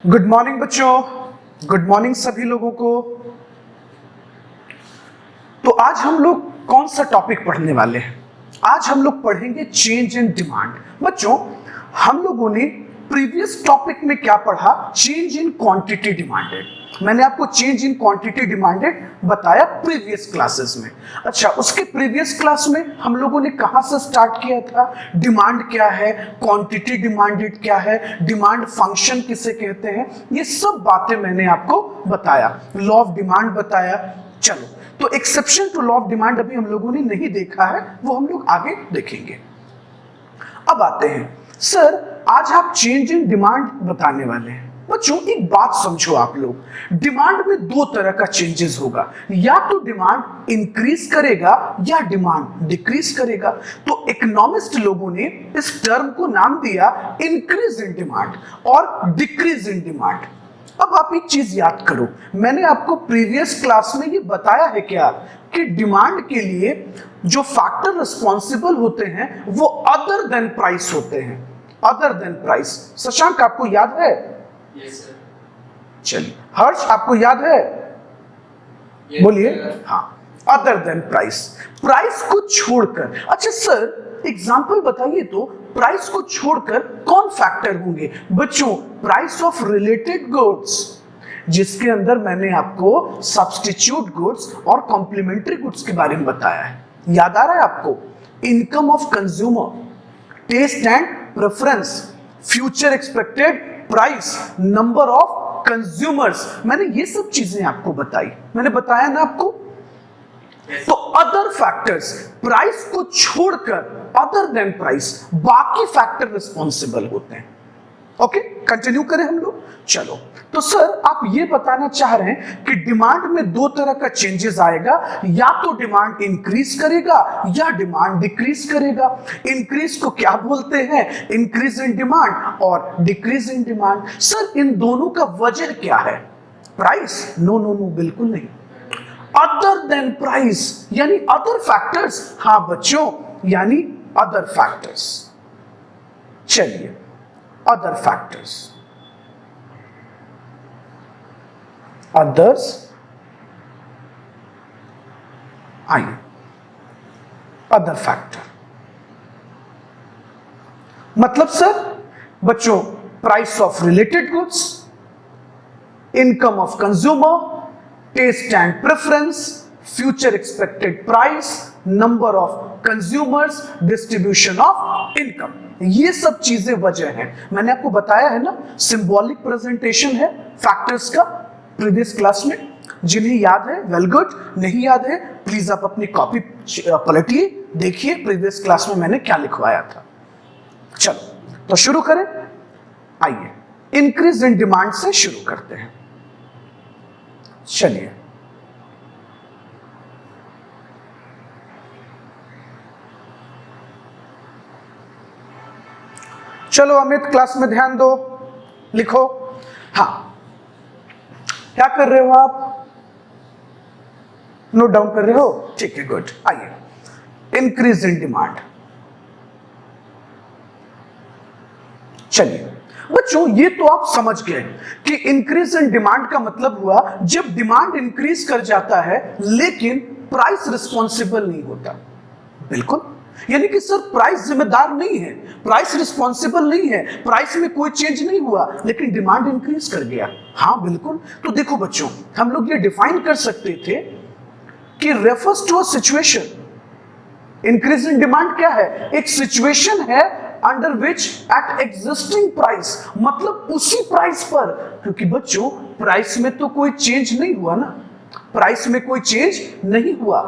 Good morning बच्चों, good morning सभी लोगों को। तो आज हम लोग कौन सा टॉपिक पढ़ने वाले हैं? आज हम लोग पढ़ेंगे चेंज इन डिमांड। बच्चों, हम लोगों ने प्रीवियस टॉपिक में क्या पढ़ा? Change in quantity demanded. मैंने आपको चेंज इन क्वांटिटी डिमांडेड बताया प्रीवियस क्लासेस में। अच्छा, उसके प्रीवियस क्लास में हम लोगों ने कहां से स्टार्ट किया था? डिमांड क्या है, क्वांटिटी डिमांडेड क्या है, डिमांड फंक्शन किसे कहते हैं, ये सब बातें मैंने आपको बताया। लॉ ऑफ डिमांड बताया। चलो, तो exception to law of demand अभी हम लोगों ने नहीं देखा है, वो हम लोग आगे देखेंगे। अब आते हैं, सर आज आप चेंज इन डिमांड बताने वाले हैं। बच्चों, एक बात समझो आप लोग, डिमांड में दो तरह का चेंजेस होगा, या तो डिमांड इंक्रीज करेगा या डिमांड डिक्रीज करेगा। तो इकोनॉमिस्ट लोगों ने इस टर्म को नाम दिया इंक्रीज इन डिमांड और डिक्रीज इन डिमांड। अब आप एक चीज याद करो, मैंने आपको प्रीवियस क्लास में ये बताया है क्या कि डिमांड के लिए जो फैक्टर रिस्पॉन्सिबल होते हैं वो अदर देन प्राइस होते हैं। Other than price. शशांक, आपको याद है? Yes sir. चलिए, हर्ष आपको याद है? बोलिए। हाँ, अदर देन प्राइस। प्राइस को छोड़कर, अच्छा सर एग्जांपल बताइए तो, प्राइस को छोड़कर कौन फैक्टर होंगे? बच्चों, प्राइस ऑफ रिलेटेड गुड्स, जिसके अंदर मैंने आपको सब्स्टिट्यूट गुड्स और कॉम्प्लीमेंट्री गुड्स के बारे में बताया है। याद आ रहा है आपको? Income of consumer, taste and preference, future expected price, number of consumers, मैंने ये सब चीजें आपको बताई। मैंने बताया ना आपको? तो अदर फैक्टर्स, प्राइस को छोड़कर अदर देन प्राइस बाकी फैक्टर रिस्पॉन्सिबल होते हैं। ओके, कंटिन्यू करें हम लोग। चलो, तो सर आप ये बताना चाह रहे हैं कि डिमांड में दो तरह का चेंजेस आएगा, या तो डिमांड इंक्रीज करेगा या डिमांड डिक्रीज करेगा। इंक्रीज को क्या बोलते हैं? इंक्रीज इन डिमांड, और डिक्रीज इन डिमांड। सर इन दोनों का वजह क्या है? प्राइस? नो नो नो, बिल्कुल नहीं। अदर देन प्राइस यानी अदर फैक्टर्स। हाँ बच्चों, यानी अदर फैक्टर्स। चलिए, अदर फैक्टर्स, अदर्स, आइए अदर फैक्टर मतलब सर बच्चों, price of related goods, income of consumer, taste and preference, future expected price, number of consumers, distribution of income, ये सब चीजें वजह हैं। मैंने आपको बताया है ना, सिंबॉलिक प्रेजेंटेशन है फैक्टर्स का प्रीवियस क्लास में। जिन्हें याद है वेल गुड, नहीं याद है प्लीज आप अपनी कॉपी पलटिए, देखिए प्रीवियस क्लास में मैंने क्या लिखवाया था। चलो, तो शुरू करें। आइए, इंक्रीज इन डिमांड से शुरू करते हैं। चलिए, चलो अमित क्लास में ध्यान दो, लिखो। हाँ, क्या कर रहे हो आप? नोट डाउन कर रहे हो? ठीक है, गुड। आइए, इंक्रीज इन डिमांड। चलिए बच्चों, ये तो आप समझ गए कि इंक्रीज इन डिमांड का मतलब हुआ जब डिमांड इंक्रीज कर जाता है लेकिन प्राइस रिस्पॉन्सिबल नहीं होता। बिल्कुल, यानी कि सर प्राइस जिम्मेदार नहीं है, प्राइस रिस्पॉन्सिबल नहीं है, प्राइस में कोई चेंज नहीं हुआ लेकिन डिमांड इंक्रीज कर गया। हाँ बिल्कुल। तो देखो बच्चों, हम लोग ये डिफाइन कर सकते थे कि refers to a situation. Increase in demand क्या है? एक सिचुएशन है under which at existing price, मतलब उसी प्राइस पर, क्योंकि बच्चों प्राइस में तो कोई चेंज नहीं हुआ ना, प्राइस में कोई चेंज नहीं हुआ।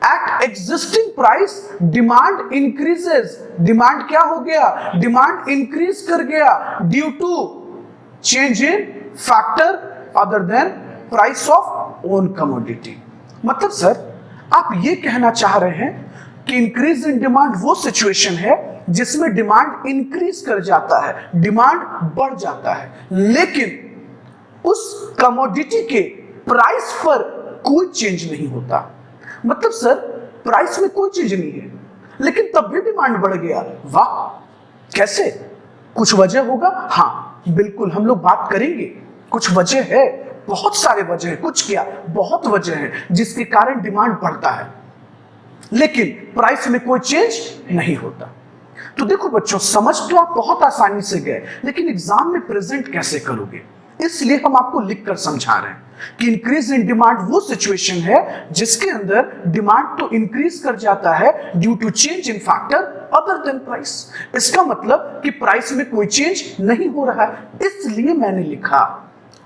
At existing price demand increases, demand क्या हो गया? डिमांड इंक्रीज कर गया due to change in factor other than price of own commodity. मतलब सर आप ये कहना चाह रहे हैं कि इंक्रीज इन डिमांड वो सिचुएशन है जिसमें डिमांड इंक्रीज कर जाता है, डिमांड बढ़ जाता है, लेकिन उस कमोडिटी के प्राइस पर कोई चेंज नहीं होता। मतलब सर प्राइस में कोई चीज नहीं है लेकिन तब भी डिमांड बढ़ गया। वाह, कैसे? कुछ वजह होगा? हाँ, बिल्कुल हम लोग बात करेंगे। कुछ वजह है, बहुत सारे वजह है, कुछ क्या बहुत वजह है जिसके कारण डिमांड बढ़ता है, लेकिन प्राइस में कोई चेंज नहीं होता। तो देखो बच्चों, समझ तो आप बहुत आसानी से गए, लेकिन एग्जाम में प्रेजेंट कैसे करोगे, इसलिए हम आपको लिखकर समझा रहे हैं कि इंक्रीज इन डिमांड वो सिचुएशन है जिसके अंदर डिमांड तो इंक्रीज कर जाता है due to change in factor other than price. इसका मतलब कि प्राइस में कोई चेंज नहीं हो रहा है, इसलिए मैंने लिखा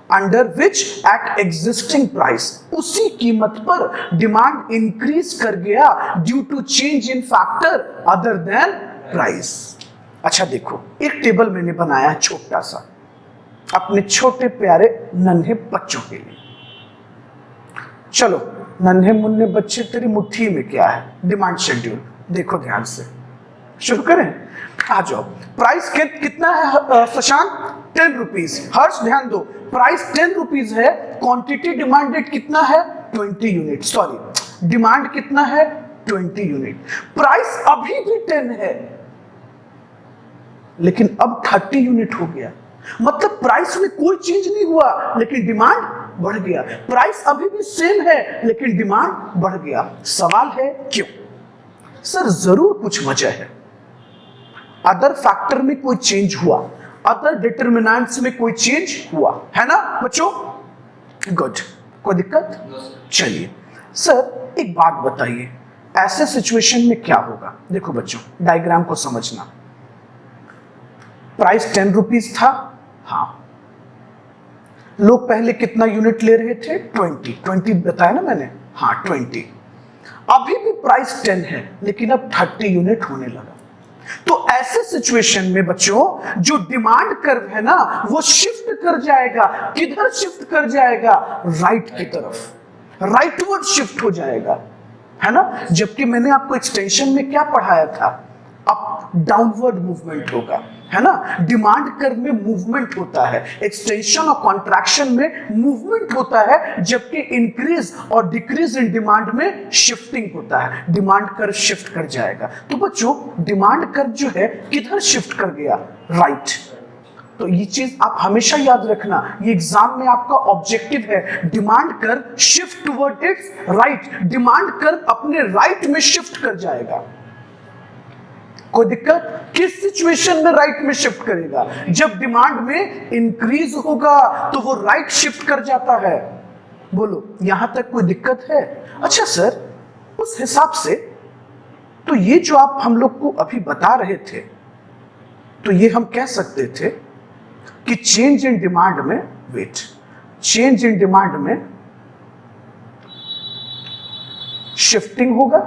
under which at existing price, उसी कीमत पर डिमांड इंक्रीज कर गया due to change in factor other than price. अच्छा देखो, एक टेबल मैंने बनाया है छोटा सा अपने छोटे प्यारे नन्हे बच्चों के लिए। चलो नन्हे मुन्ने बच्चे, तेरी मुट्ठी में क्या है, डिमांड शेड्यूल देखो ध्यान से, शुरू करें। आ जाओ, प्राइस कितना है शशांक, 10 रुपीज। हर्ष ध्यान दो, प्राइस 10 रुपीज है, क्वांटिटी डिमांडेड कितना है 20 यूनिट, सॉरी डिमांड कितना है 20 यूनिट। प्राइस अभी भी 10 है, लेकिन अब 30 यूनिट हो गया, मतलब प्राइस में कोई चेंज नहीं हुआ लेकिन डिमांड बढ़ गया। प्राइस अभी भी सेम है लेकिन डिमांड बढ़ गया। सवाल है क्यों? सर जरूर कुछ वजह है, अदर फैक्टर में कोई चेंज हुआ, अदर डिटरमिनेंट्स में कोई चेंज हुआ है ना बच्चों? गुड, कोई दिक्कत? चलिए सर एक बात बताइए, ऐसे सिचुएशन में क्या होगा? देखो बच्चों, डायग्राम को समझना। प्राइस 10 रुपीज था, हाँ, लोग पहले कितना यूनिट ले रहे थे 20 बताया ना मैंने, हाँ 20। अभी भी प्राइस 10 है लेकिन अब 30 यूनिट होने लगा। तो ऐसे सिचुएशन में बच्चों जो डिमांड कर्व है ना वो शिफ्ट कर जाएगा, किधर शिफ्ट कर जाएगा? राइट की तरफ, राइटवर्ड शिफ्ट हो जाएगा, है ना? जबकि मैंने आपको एक्सटेंशन में क्या पढ़ाया था, अप डाउनवर्ड मूवमेंट होगा, है ना? डिमांड कर्व में मूवमेंट होता है, एक्सटेंशन और कॉन्ट्रैक्शन में मूवमेंट होता है, जबकि इंक्रीज और डिक्रीज इन डिमांड में शिफ्टिंग होता है। डिमांड कर्व शिफ्ट कर जाएगा। तो बच्चों डिमांड कर्व जो है किधर शिफ्ट कर गया? राइट। तो ये चीज आप हमेशा याद रखना, ये एग्जाम में आपका ऑब्जेक्टिव है। Demand curve shift toward it's right, demand curve अपने राइट में शिफ्ट कर जाएगा। कोई दिक्कत? किस सिचुएशन में राइट में शिफ्ट करेगा? जब डिमांड में इंक्रीज होगा तो वो राइट शिफ्ट कर जाता है। बोलो यहां तक कोई दिक्कत है? अच्छा सर, उस हिसाब से तो ये जो आप हम लोग को अभी बता रहे थे, तो ये हम कह सकते थे कि चेंज इन डिमांड में, वेट, चेंज इन डिमांड में शिफ्टिंग होगा,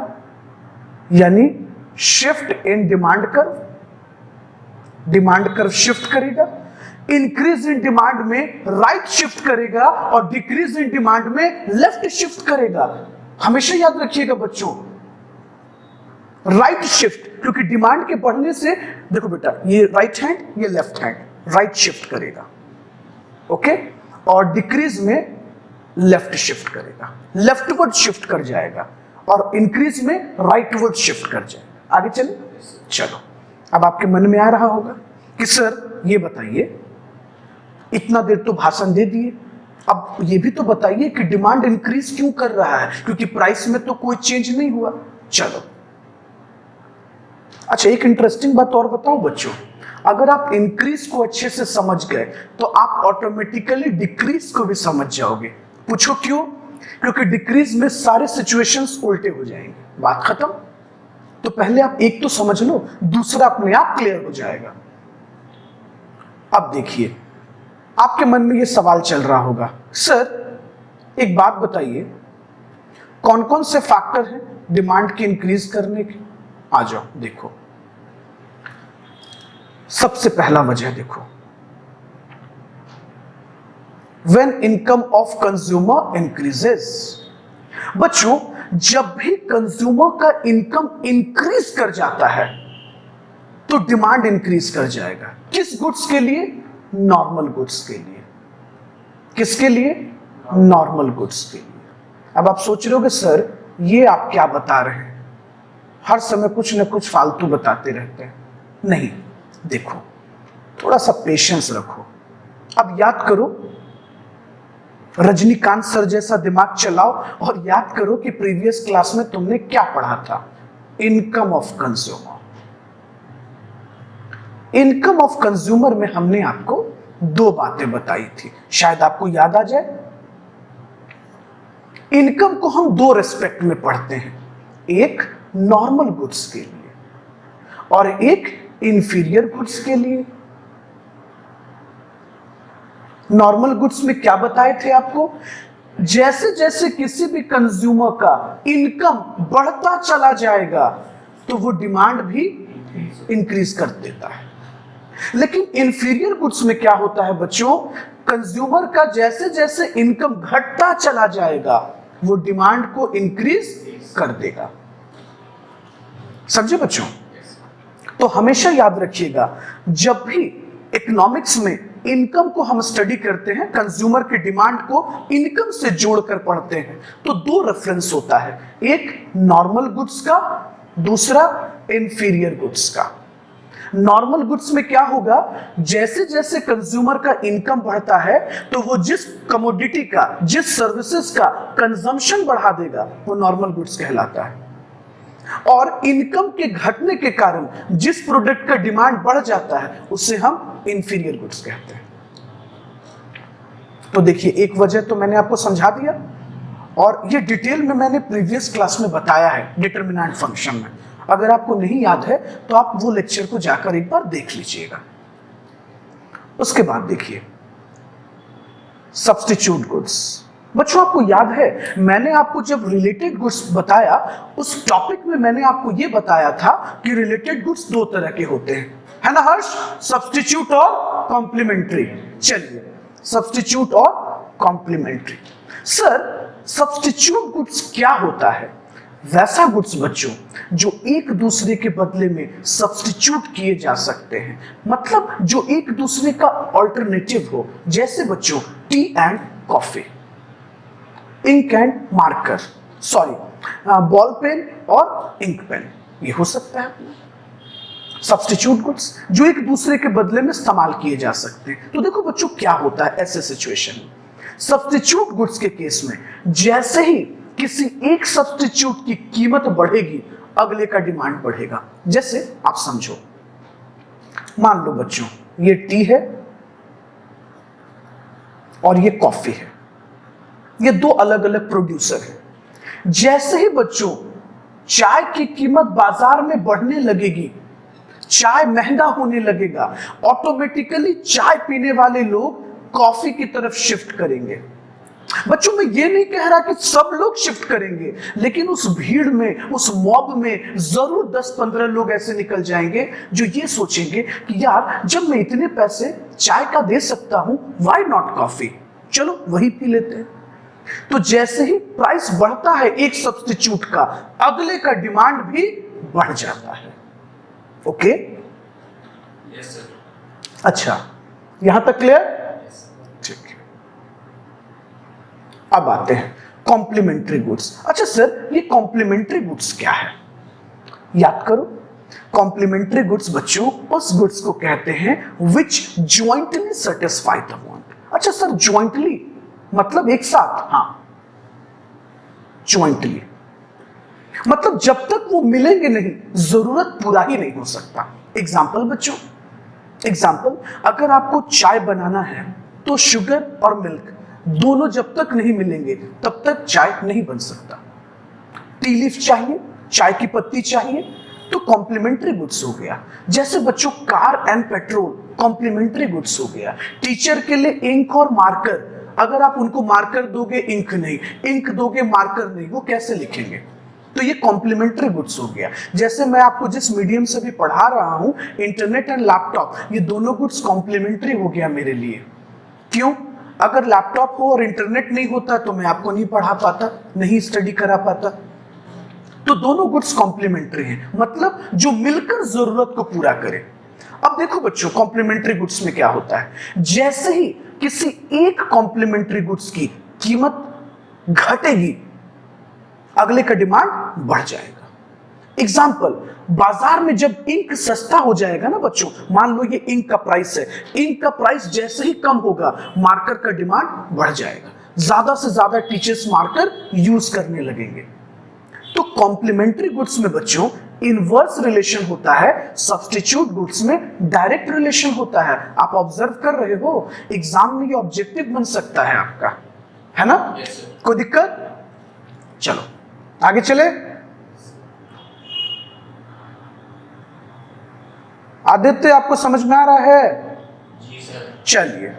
यानी shift in demand curve, demand curve shift करेगा। इंक्रीज इन डिमांड में राइट शिफ्ट करेगा और डिक्रीज इन डिमांड में लेफ्ट शिफ्ट करेगा। हमेशा याद रखिएगा बच्चों, राइट शिफ्ट, क्योंकि डिमांड के बढ़ने से, देखो बेटा, ये राइट हैंड, ये लेफ्ट हैंड, राइट शिफ्ट करेगा, ओके, और डिक्रीज में लेफ्ट शिफ्ट करेगा, लेफ्टवर्ड शिफ्ट कर जाएगा, और इंक्रीज में राइटवर्ड शिफ्ट कर जाएगा। आगे चले, चलो अब आपके मन में आ रहा होगा कि सर ये बताइए, इतना देर तो भाषण दे दिए, अब ये भी तो बताइए कि डिमांड इंक्रीज क्यों कर रहा है, क्योंकि प्राइस में तो कोई चेंज नहीं हुआ। चलो अच्छा, एक इंटरेस्टिंग बात और बताओ बच्चों, अगर आप इंक्रीज को अच्छे से समझ गए तो आप ऑटोमेटिकली डिक्रीज को भी समझ जाओगे। पूछो क्यों? क्योंकि डिक्रीज में सारे सिचुएशंस उल्टे हो जाएंगे, बात खत्म। तो पहले आप एक तो समझ लो, दूसरा अपने आप क्लियर हो जाएगा। अब देखिए, आपके मन में ये सवाल चल रहा होगा, सर एक बात बताइए, कौन कौन से फैक्टर हैं डिमांड की इंक्रीज करने के? आ जाओ देखो, सबसे पहला वजह देखो, when income of consumer increases। बच्चों जब भी कंज्यूमर का इनकम इंक्रीज कर जाता है तो डिमांड इंक्रीज कर जाएगा। किस गुड्स के लिए? नॉर्मल गुड्स के लिए। किसके लिए? नॉर्मल गुड्स के लिए। अब आप सोच रहे होगे सर ये आप क्या बता रहे हैं, हर समय कुछ न कुछ फालतू बताते रहते हैं। नहीं, देखो थोड़ा सा पेशेंस रखो, अब याद करो, रजनीकांत सर जैसा दिमाग चलाओ और याद करो कि प्रीवियस क्लास में तुमने क्या पढ़ा था, income of consumer. Income of consumer में हमने आपको दो बातें बताई थी, शायद आपको याद आ जाए। इनकम को हम दो रेस्पेक्ट में पढ़ते हैं, एक नॉर्मल गुड्स के लिए और एक इंफीरियर गुड्स के लिए। नॉर्मल गुड्स में क्या बताए थे आपको, जैसे जैसे किसी भी कंज्यूमर का इनकम बढ़ता चला जाएगा तो वो डिमांड भी इंक्रीज कर देता है। लेकिन इंफीरियर गुड्स में क्या होता है बच्चों, कंज्यूमर का जैसे जैसे इनकम घटता चला जाएगा वो डिमांड को इंक्रीज कर देगा। समझे बच्चों? तो हमेशा याद रखिएगा, जब भी इकोनॉमिक्स में इनकम को हम स्टडी करते हैं, कंज्यूमर के डिमांड को इनकम से जोड़कर पढ़ते हैं, तो दो रेफरेंस होता है, एक नॉर्मल गुड्स का, दूसरा इंफीरियर गुड्स का। नॉर्मल गुड्स में क्या होगा, जैसे जैसे कंज्यूमर का इनकम बढ़ता है तो वो जिस कमोडिटी का, जिस सर्विसेज का कंजम्पशन बढ़ा देगा वो नॉर्मल गुड्स कहलाता है। और इनकम के घटने के कारण जिस प्रोडक्ट का डिमांड बढ़ जाता है उसे हम इंफीरियर गुड्स कहते हैं। तो देखिए, एक वजह तो मैंने आपको समझा दिया और ये डिटेल में मैंने प्रीवियस क्लास में बताया है डिटरमिनेंट फंक्शन में। अगर आपको नहीं याद है तो आप वो लेक्चर को जाकर एक बार देख लीजिएगा। उसके बाद देखिए सब्स्टिट्यूट गुड्स। बच्चों आपको याद है, मैंने आपको जब रिलेटेड गुड्स बताया उस टॉपिक में मैंने आपको यह बताया था कि रिलेटेड गुड्स दो तरह के होते हैं, है ना हर्ष, सब्स्टिट्यूट और कॉम्प्लीमेंट्री। चलिए, सब्स्टिट्यूट और कॉम्प्लीमेंट्री। सर सब्स्टिट्यूट गुड्स क्या होता है? वैसा गुड्स बच्चों जो एक दूसरे के बदले में सब्स्टिट्यूट किए जा सकते हैं, मतलब जो एक दूसरे का ऑल्टरनेटिव हो। जैसे बच्चों tea and coffee, ink and marker, ball pen और इंक पेन, ये हो सकता है सब्स्टिट्यूट गुड्स जो एक दूसरे के बदले में इस्तेमाल किए जा सकते हैं। तो देखो बच्चों क्या होता है ऐसे सिचुएशन में, सब्स्टिट्यूट गुड्स के केस में जैसे ही किसी एक सब्स्टिट्यूट की कीमत बढ़ेगी अगले का डिमांड बढ़ेगा। जैसे आप समझो, मान लो बच्चों ये टी है और ये कॉफी है, ये दो अलग अलग प्रोड्यूसर हैं। जैसे ही बच्चों चाय की कीमत बाजार में बढ़ने लगेगी, चाय महंगा होने लगेगा, ऑटोमेटिकली चाय पीने वाले लोग कॉफी की तरफ शिफ्ट करेंगे। बच्चों मैं ये नहीं कह रहा कि सब लोग शिफ्ट करेंगे, लेकिन उस भीड़ में, उस मॉब में जरूर 10-15 लोग ऐसे निकल जाएंगे जो ये सोचेंगे कि यार जब मैं इतने पैसे चाय का दे सकता हूं, व्हाई नॉट कॉफी, चलो वही पी लेते हैं। तो जैसे ही प्राइस बढ़ता है एक सब्स्टिट्यूट का, अगले का डिमांड भी बढ़ जाता है। ओके? Yes sir. अच्छा, यहां तक क्लियर? ठीक है। अब आते हैं कॉम्प्लीमेंट्री गुड्स। अच्छा सर, ये कॉम्प्लीमेंट्री गुड्स क्या है? याद करो, कॉम्प्लीमेंट्री गुड्स बच्चों उस गुड्स को कहते हैं विच ज्वाइंटली सेटिस्फाई द वांट। अच्छा सर, ज्वाइंटली मतलब एक साथ? हाँ, ज्वाइंटली मतलब जब तक वो मिलेंगे नहीं जरूरत पूरा ही नहीं हो सकता। एग्जाम्पल बच्चों, एग्जाम्पल, अगर आपको चाय बनाना है तो शुगर और मिल्क दोनों जब तक नहीं मिलेंगे तब तक चाय नहीं बन सकता। टी लीफ चाहिए, चाय की पत्ती चाहिए, तो कॉम्प्लीमेंट्री गुड्स हो गया। जैसे बच्चों car and petrol complementary goods हो गया। टीचर के लिए इंक और मार्कर, अगर आप उनको मार्कर दोगे इंक नहीं, इंक दोगे मार्कर नहीं, वो कैसे लिखेंगे? तो ये कॉम्प्लीमेंट्री गुड्स हो गया। जैसे मैं आपको जिस मीडियम से भी पढ़ा रहा हूं, इंटरनेट एंड लैपटॉप, ये दोनों गुड्स कॉम्प्लीमेंट्री हो गया मेरे लिए। क्यों? अगर लैपटॉप हो और इंटरनेट नहीं होता तो मैं आपको नहीं पढ़ा पाता, नहीं स्टडी करा पाता। तो दोनों गुड्स कॉम्प्लीमेंट्री हैं, मतलब जो मिलकर जरूरत को पूरा करे। अब देखो बच्चों, कॉम्प्लीमेंट्री गुड्स में क्या होता है, जैसे ही किसी एक कॉम्प्लीमेंट्री गुड्स की कीमत घटेगी अगले का डिमांड बढ़ जाएगा। एग्जाम्पल, बाजार में जब इंक सस्ता हो जाएगा ना बच्चों, मान लो ये इंक का प्राइस है, इंक का प्राइस जैसे ही कम होगा मार्कर का डिमांड बढ़ जाएगा, ज्यादा से ज्यादा टीचर्स मार्कर यूज करने लगेंगे। तो कॉम्प्लीमेंट्री गुड्स में बच्चों इनवर्स रिलेशन होता है, सब्स्टिट्यूट गुड्स में डायरेक्ट रिलेशन होता है। आप ऑब्जर्व कर रहे हो, एग्जाम में ये ऑब्जेक्टिव बन सकता है आपका, है ना? Yes, sir. कोई दिक्कत? चलो आगे चले। आदित्य आपको समझ में आ रहा है? जी सर। चलिए,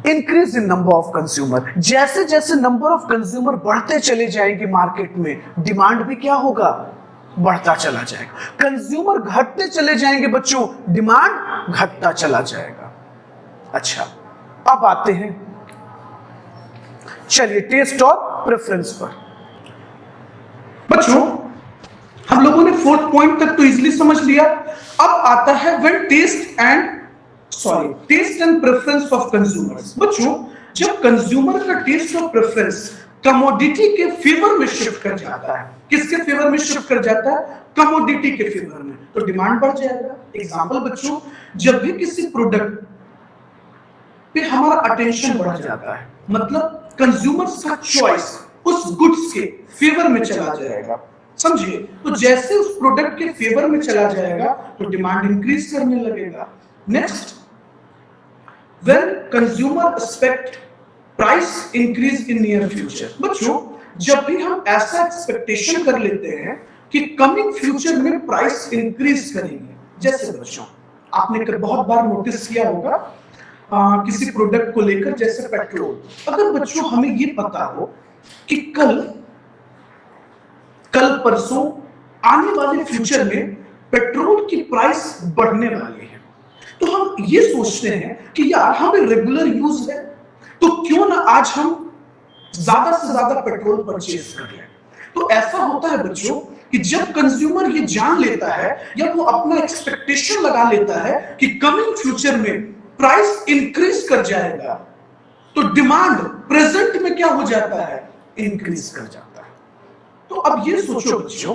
increase in number of consumer, जैसे जैसे नंबर ऑफ कंज्यूमर बढ़ते चले जाएंगे मार्केट में, डिमांड भी क्या होगा? बढ़ता चला जाएगा। कंज्यूमर घटते चले जाएंगे बच्चों, डिमांड घटता चला जाएगा। अच्छा, अब आते हैं चलिए टेस्ट और प्रेफरेंस पर। बच्चों हम लोगों ने 4th पॉइंट तक तो इजीली समझ लिया। अब आता है when taste and preference of consumers. बच्चों जब कंज्यूमर का टेस्ट और प्रेफरेंस कमोडिटी के फेवर में शिफ्ट कर जाता है, किसके फेवर में शिफ्ट कर जाता है? कमोडिटी के फेवर में, तो डिमांड बढ़ जाएगा। एग्जांपल बच्चों, जब भी किसी प्रोडक्ट पे हमारा अटेंशन बढ़ जाता है, मतलब कंज्यूमर्स का चॉइस उस गुड्स के फेवर में चला जाएगा, समझिए, तो जैसे उस प्रोडक्ट के फेवर में चला जाएगा तो डिमांड इंक्रीज करने लगेगा। Next, when consumer expect price increase in near future. बच्चों जब भी हम ऐसा एक्सपेक्टेशन कर लेते हैं कि कमिंग फ्यूचर में प्राइस इंक्रीज करेंगे, जैसे बच्चों आपने बहुत बार नोटिस किया होगा किसी प्रोडक्ट को लेकर, जैसे पेट्रोल, अगर बच्चों हमें ये पता हो कि कल परसों आने वाले फ्यूचर में पेट्रोल की प्राइस बढ़ने वाली है, तो हम ये सोचते हैं कि यार हमें रेगुलर यूज है, तो क्यों ना आज हम ज्यादा से ज्यादा पेट्रोल परचेज कर लें। तो ऐसा होता है बच्चों कि जब कंज्यूमर ये जान लेता है या वो अपना एक्सपेक्टेशन लगा लेता है कि कमिंग फ्यूचर में प्राइस इंक्रीज कर जाएगा, तो डिमांड प्रेजेंट में क्या हो जाता है? इंक्रीज कर जाता है। तो अब ये सोचो बच्चों,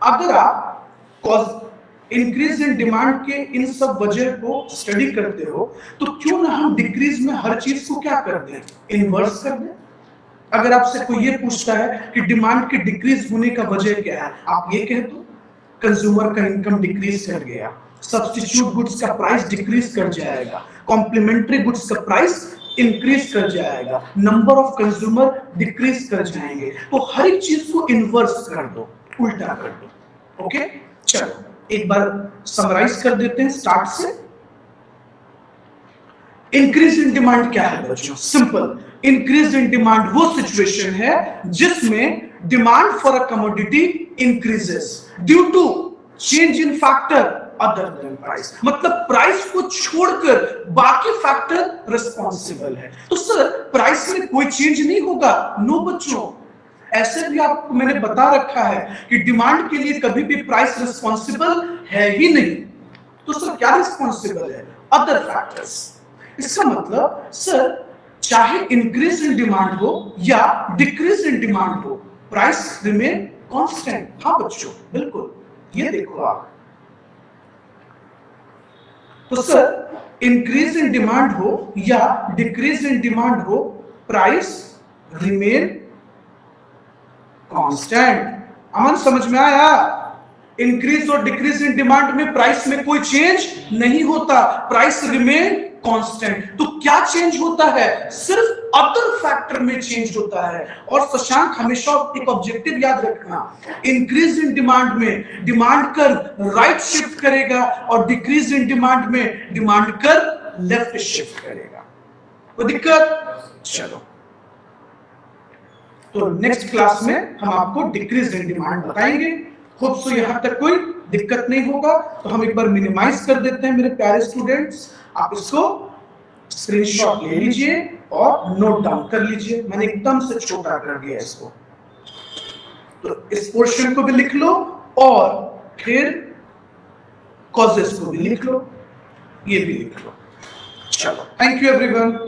अगर आप कॉज इंक्रीज इन डिमांड के इन सब वजह को स्टडी करते हो, तो क्यों ना हम डिक्रीज में हर चीज को क्या कर दें? इन्वर्स कर दें। अगर आपसे कोई ये पूछता है कि डिमांड के डिक्रीज होने का वजह क्या है, आप ये कह दो कंज्यूमर का इनकम डिक्रीज कर गया, सब्स्टिट्यूट गुड्स का प्राइस डिक्रीज कर जाएगा, कॉम्प्लीमेंट्री गुड्स का प्राइस इंक्रीज कर जाएगा, नंबर ऑफ कंज्यूमर डिक्रीज कर जाएंगे। तो हर एक चीज को इन्वर्स कर दो, उल्टा कर दो। ओके, चलो एक बार समराइज कर देते हैं स्टार्ट से। इंक्रीज इन डिमांड क्या है बच्चों? सिंपल, इंक्रीज इन डिमांड वो सिचुएशन है जिसमें demand for a commodity increases due to change in factor other than price, मतलब प्राइस को छोड़कर बाकी फैक्टर रिस्पॉन्सिबल है। तो सर प्राइस में कोई चेंज नहीं होगा? नो बच्चों, ऐसे भी आपको मैंने बता रखा है कि डिमांड के लिए कभी भी प्राइस रिस्पॉन्सिबल है ही नहीं। तो सर क्या रिस्पॉन्सिबल है? Other factors. इसका मतलब सर चाहे इंक्रीज इन डिमांड हो या डिक्रीज इन डिमांड हो, प्राइस रिमेन कांस्टेंट। हाँ बच्चों बिल्कुल, ये देखो आप, तो सर इंक्रीज इन डिमांड हो या डिक्रीज इन डिमांड हो, प्राइस रिमेन कांस्टेंट। अमन समझ में आया? इंक्रीज और डिक्रीज इन डिमांड में प्राइस में कोई चेंज नहीं होता, प्राइस रिमेन कांस्टेंट। तो क्या चेंज होता है? सिर्फ अदर फैक्टर में चेंज होता है। और शशांक हमेशा एक ऑब्जेक्टिव याद रखना, इंक्रीज इन डिमांड में डिमांड कर राइट शिफ्ट करेगा और डिक्रीज इन डिमांड में डिमांड कर लेफ्ट शिफ्ट करेगा। कोई दिक्कत? चलो तो नेक्स्ट क्लास में हम आपको डिक्रीज इन डिमांड बताएंगे। होप सो यहां तक कोई दिक्कत नहीं होगा। तो हम एक बार मिनिमाइज कर देते हैं मेरे प्यारे स्टूडेंट्स, आप इसको स्क्रीनशॉट ले लीजिए और नोट डाउन कर लीजिए। मैंने एकदम से छोटा कर दिया इसको, तो इस पोर्शन को भी लिख लो और फिर कॉजेस को भी लिख लो, ये भी लिख लो। चलो, थैंक यू एवरीवन।